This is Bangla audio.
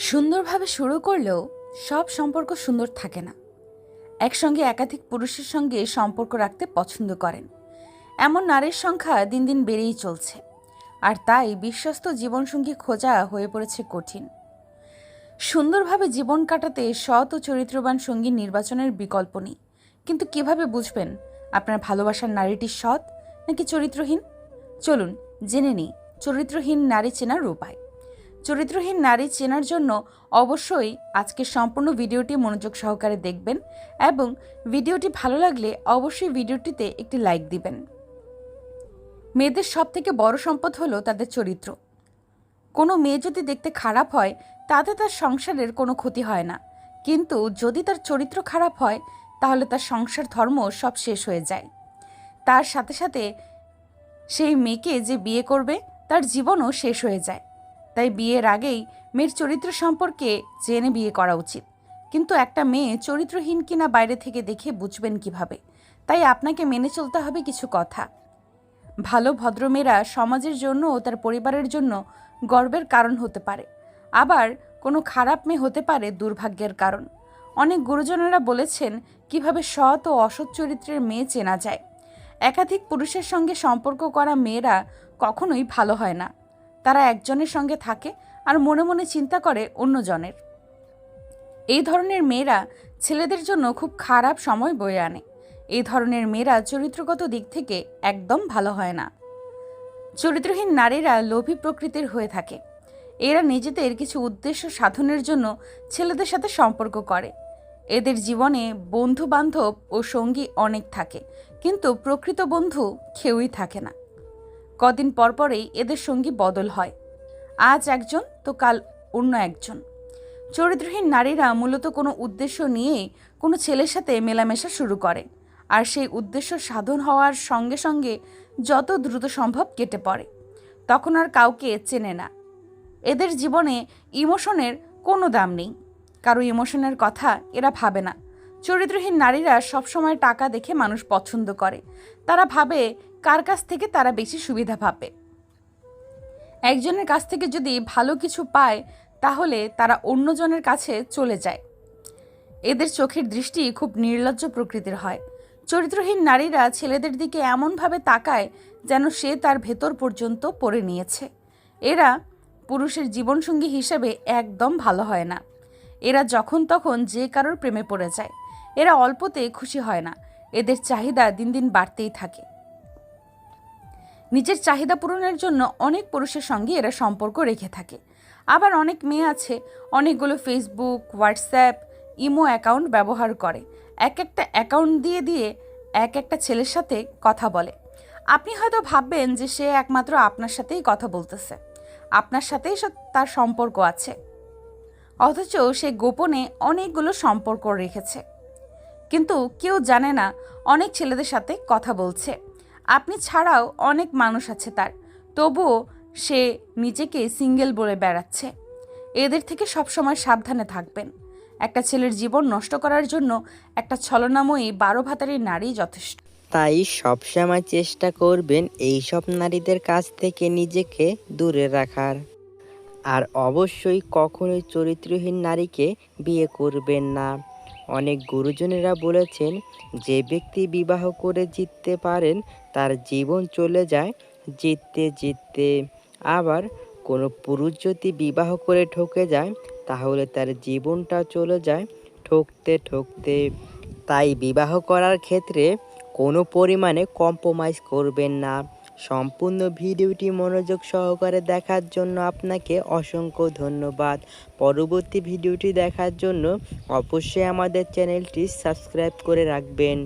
সুন্দরভাবে শুরু করলেও সব সম্পর্ক সুন্দর থাকে না। একসঙ্গে একাধিক পুরুষের সঙ্গে সম্পর্ক রাখতে পছন্দ করেন এমন নারীর সংখ্যা দিন দিন বেড়েই চলছে। আর তাই বিশ্বস্ত জীবনসঙ্গী খোঁজা হয়ে পড়েছে কঠিন। সুন্দরভাবে জীবন কাটাতে সৎ ও চরিত্রবান সঙ্গী নির্বাচনের বিকল্প নেই। কিন্তু কিভাবে বুঝবেন আপনার ভালোবাসার নারীটি সৎ নাকি চরিত্রহীন? চলুন জেনে নিই চরিত্রহীন নারী চেনার উপায়। চরিত্রহীন নারী চেনার জন্য অবশ্যই আজকের সম্পূর্ণ ভিডিওটি মনোযোগ সহকারে দেখবেন এবং ভিডিওটি ভালো লাগলে অবশ্যই ভিডিওটিতে একটি লাইক দিবেন। মেয়েদের সবথেকে বড় সম্পদ হলো তাদের চরিত্র। কোনো মেয়ে যদি দেখতে খারাপ হয় তাতে তার সংসারের কোনো ক্ষতি হয় না, কিন্তু যদি তার চরিত্র খারাপ হয় তাহলে তার সংসার ধর্ম সব শেষ হয়ে যায়। তার সাথে সাথে সেই মেয়েকে যে বিয়ে করবে তার জীবনও শেষ হয়ে যায়। তাই বিয়ের আগেই মেয়ের চরিত্র সম্পর্কে জেনে বিয়ে করা উচিত। কিন্তু একটা মেয়ে চরিত্রহীন কিনা বাইরে থেকে দেখে বুঝবেন কিভাবে? তাই আপনাকে মেনে চলতে হবে কিছু কথা। ভালো ভদ্রমেয়েরা সমাজের জন্য ও তার পরিবারের জন্য গর্বের কারণ হতে পারে, আবার কোনো খারাপ মেয়ে হতে পারে দুর্ভাগ্যের কারণ। অনেক গুরুজনেরা বলেছেন কিভাবে সৎ ও অসৎ চরিত্রের মেয়ে চেনা যায়। একাধিক পুরুষের সঙ্গে সম্পর্ক করা মেয়েরা কখনোই ভালো হয় না। তারা একজনের সঙ্গে থাকে আর মনে মনে চিন্তা করে অন্যজনের। এই ধরনের মেয়েরা ছেলেদের জন্য খুব খারাপ সময় বয়ে আনে। এই ধরনের মেয়েরা চরিত্রগত দিক থেকে একদম ভালো হয় না। চরিত্রহীন নারীরা লোভী প্রকৃতির হয়ে থাকে। এরা নিজেদের কিছু উদ্দেশ্য সাধনের জন্য ছেলেদের সাথে সম্পর্ক করে। এদের জীবনে বন্ধু বান্ধব ও সঙ্গী অনেক থাকে, কিন্তু প্রকৃত বন্ধু কেউই থাকে না। কদিন পরপরেই এদের সঙ্গী বদল হয়, আজ একজন তো কাল অন্য একজন। চরিত্রহীন নারীরা মূলত কোনো উদ্দেশ্য নিয়েই কোনো ছেলের সাথে মেলামেশা শুরু করে, আর সেই উদ্দেশ্য সাধন হওয়ার সঙ্গে সঙ্গে যত দ্রুত সম্ভব কেটে পড়ে। তখন আর কাউকে চেনে না। এদের জীবনে ইমোশনের কোনো দাম নেই, কারো ইমোশনের কথা এরা ভাবে না। চরিত্রহীন নারীরা সবসময় টাকা দেখে মানুষ পছন্দ করে। তারা ভাবে কার কাছ থেকে তারা বেশি সুবিধা পাবে। একজনের কাছ থেকে যদি ভালো কিছু পায় তাহলে তারা অন্যজনের কাছে চলে যায়। এদের চোখের দৃষ্টি খুব নির্লজ্জ প্রকৃতির হয়। চরিত্রহীন নারীরা ছেলেদের দিকে এমনভাবে তাকায় যেন সে তার ভেতর পর্যন্ত পড়ে নিয়েছে। এরা পুরুষের জীবনসঙ্গী হিসেবে একদম ভালো হয় না। এরা যখন তখন যে কারোর প্রেমে পড়ে যায়। এরা অল্পতে খুশি হয় না। এদের চাহিদা দিন দিন বাড়তেই থাকে। নিজের চাহিদা পূরণের জন্য অনেক পুরুষের সঙ্গে এরা সম্পর্ক রেখে থাকে। আবার অনেক মেয়ে আছে অনেকগুলো ফেসবুক, হোয়াটসঅ্যাপ, ইমো অ্যাকাউন্ট ব্যবহার করে। এক একটা অ্যাকাউন্ট দিয়ে দিয়ে এক একটা ছেলের সাথে কথা বলে। আপনি হয়তো ভাববেন যে সে একমাত্র আপনার সাথেই কথা বলতেছে, আপনার সাথেই তার সম্পর্ক আছে, অথচ সে গোপনে অনেকগুলো সম্পর্ক রেখেছে। কিন্তু কেউ জানে না অনেক ছেলেদের সাথে কথা বলছে। আপনি ছাড়াও অনেক মানুষ আছে তার, তবুও সে নিজেকে সিঙ্গেল বলে বেড়াচ্ছে। এদের থেকে সবসময় সাবধানে থাকবেন। একটা ছেলের জীবন নষ্ট করার জন্য একটা ছলনাময়ী 12 ভাতারি নারী যথেষ্ট। তাই সবসময় চেষ্টা করবেন এইসব নারীদের কাছ থেকে নিজেকে দূরে রাখার। আর অবশ্যই কখনোই চরিত্রহীন নারীকে বিয়ে করবেন না। অনেক গুরুজনেরা বলেছেন যে ব্যক্তি বিবাহ করে জিততে পারেন তার জীবন চলে যায় জিততে জিততে। আবার কোনো পুরুষ যদি বিবাহ করে ঠকে যায় তাহলে তার জীবনটা চলে যায় ঠকতে ঠকতে। তাই বিবাহ করার ক্ষেত্রে কোনো পরিমাণে কম্প্রোমাইজ করবেন না। সম্পূর্ণ ভিডিওটি মনোযোগ সহকারে দেখার জন্য আপনাকে অসংখ্য ধন্যবাদ। পরবর্তী ভিডিওটি দেখার জন্য অবশ্যই আমাদের চ্যানেলটি সাবস্ক্রাইব করে রাখবেন।